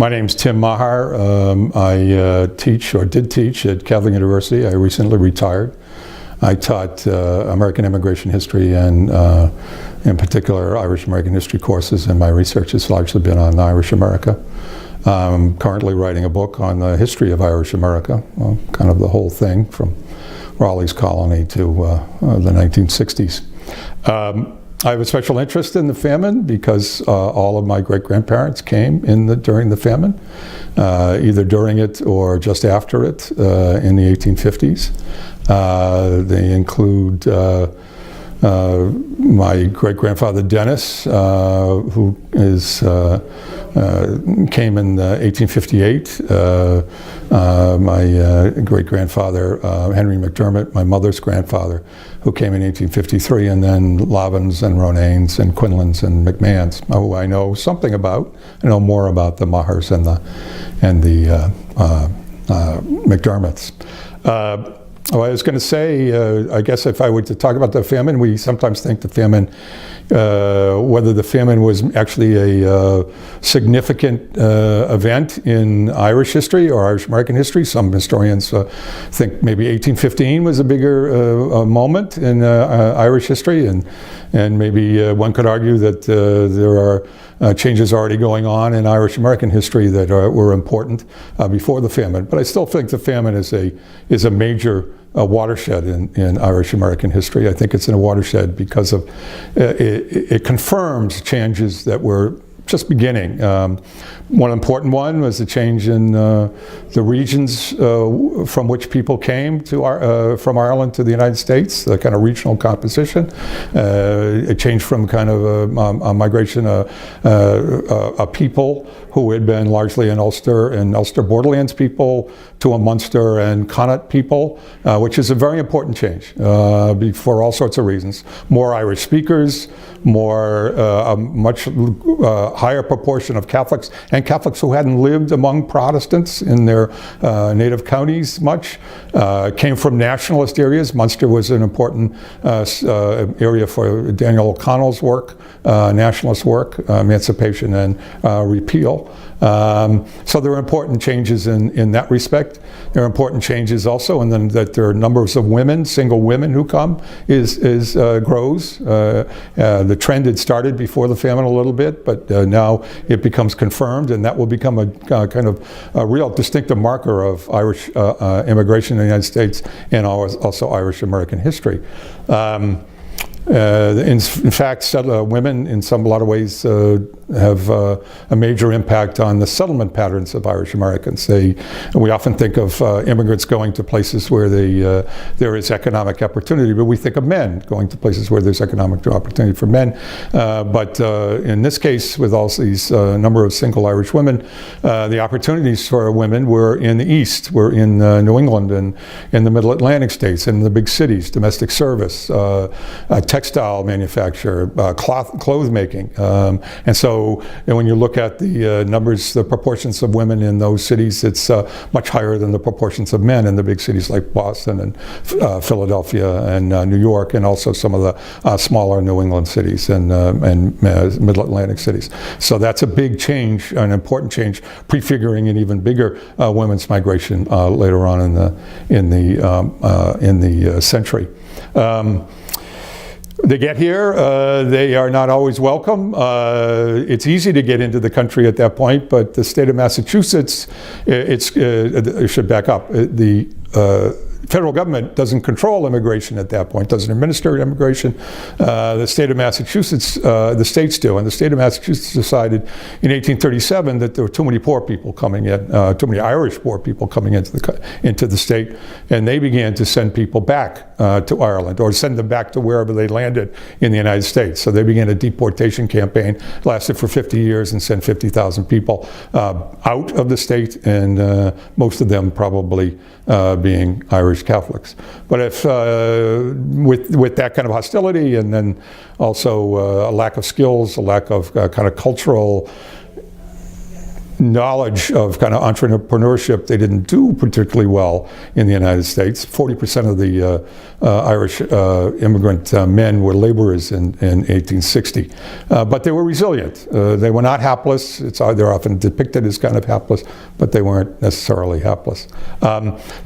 My name's Tim Meagher. I teach, or did teach, at Catholic University. I recently retired. I taught American immigration history and, in particular, Irish American history courses, and my research has largely been on Irish America. I'm currently writing a book on the history of Irish America, kind of the whole thing from Raleigh's colony to the 1960s. I have a special interest in the famine because all of my great-grandparents came during the famine, either during it or just after it in the 1850s. They include my great-grandfather Dennis, who came in 1858. My great-grandfather Henry McDermott, my mother's grandfather, who came in 1853, and then Lavins and Ronanes and Quinlans and McMahons, who I know something about. I know more about the Meaghers and the McDermotts. I was going to say, I guess if I were to talk about the famine, we sometimes think the famine, whether the famine was actually a significant event in Irish history or Irish American history. Some historians think maybe 1815 was a bigger moment in Irish history, and maybe one could argue that there are changes already going on in Irish American history that were important before the famine. But I still think the famine is a major watershed in Irish American history. I think it's in a watershed because of it confirms changes that were just beginning. One important one was the change in the regions from which people came to from Ireland to the United States, the kind of regional composition. It changed from kind of a migration, a people who had been largely in Ulster and Ulster borderlands people to a Munster and Connaught people, which is a very important change for all sorts of reasons. More Irish speakers, a much higher proportion of Catholics, and Catholics who hadn't lived among Protestants in their native counties much, came from nationalist areas. Munster was an important area for Daniel O'Connell's work, nationalist work, emancipation and repeal. So there are important changes in that respect. There are important changes also, and then that there are numbers of women, single women who come, grows. The trend had started before the famine a little bit, but now it becomes confirmed, and that will become a kind of a real distinctive marker of Irish immigration in the United States and also Irish American history. In fact, women, in a lot of ways, have a major impact on the settlement patterns of Irish Americans. We often think of immigrants going to places where there is economic opportunity, but we think of men going to places where there's economic opportunity for men. But in this case, with all these number of single Irish women, the opportunities for women were in the East, were in New England and in the Middle Atlantic states, and in the big cities, domestic service, textile manufacture, clothes making. And so when you look at the numbers, the proportions of women in those cities, it's much higher than the proportions of men in the big cities like Boston and Philadelphia and New York, and also some of the smaller New England cities and Middle Atlantic cities. So that's a big change, an important change, prefiguring an even bigger women's migration later on in the century. They get here, they are not always welcome. It's easy to get into the country at that point, but the state of Massachusetts, it should back up. The federal government doesn't control immigration at that point, doesn't administer immigration. The state of Massachusetts, the states do, and the state of Massachusetts decided in 1837 that there were too many poor people coming in, too many Irish poor people coming into the state, and they began to send people back to Ireland, or send them back to wherever they landed in the United States. So they began a deportation campaign, lasted for 50 years, and sent 50,000 people out of the state, and most of them probably being Irish Catholics. But if with that kind of hostility, and then also a lack of skills, a lack of kind of cultural knowledge of kind of entrepreneurship, they didn't do particularly well in the United States. 40% of the Irish immigrant men were laborers in 1860. But they were resilient. They were not hapless. They're often depicted as kind of hapless, but they weren't necessarily hapless.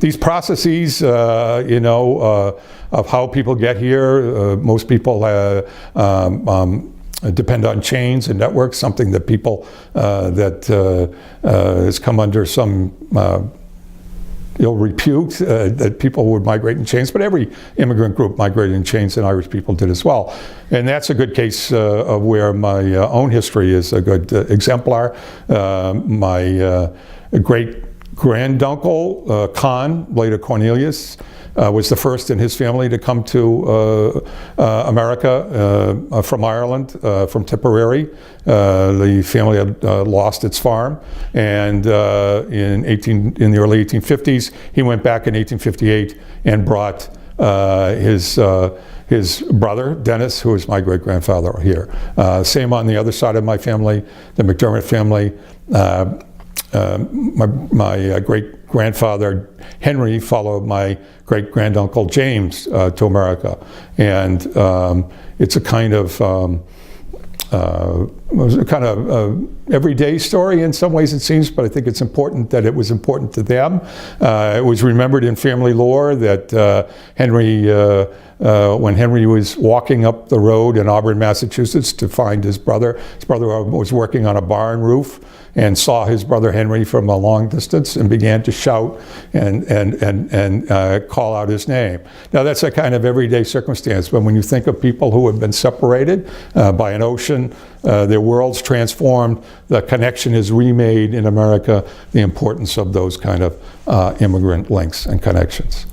These processes, of how people get here, most people depend on chains and networks, something that people that has come under some ill repute, that people would migrate in chains, but every immigrant group migrated in chains, and Irish people did as well. And that's a good case of where my own history is a good exemplar. My great-granduncle, Con, later Cornelius, was the first in his family to come to America from Ireland, from Tipperary. The family had lost its farm, and in the early 1850s, he went back in 1858 and brought his brother, Dennis, who was my great-grandfather here. Same on the other side of my family, the McDermott family. My great-grandfather Henry followed my great-granduncle James to America, and it's a kind of everyday story in some ways, it seems, but I think it's important that it was important to them. It was remembered in family lore that when Henry was walking up the road in Auburn, Massachusetts to find his brother was working on a barn roof and saw his brother Henry from a long distance and began to shout and call out his name. Now that's a kind of everyday circumstance, but when you think of people who have been separated by an ocean, their worlds transformed, the connection is remade in America, the importance of those kind of immigrant links and connections.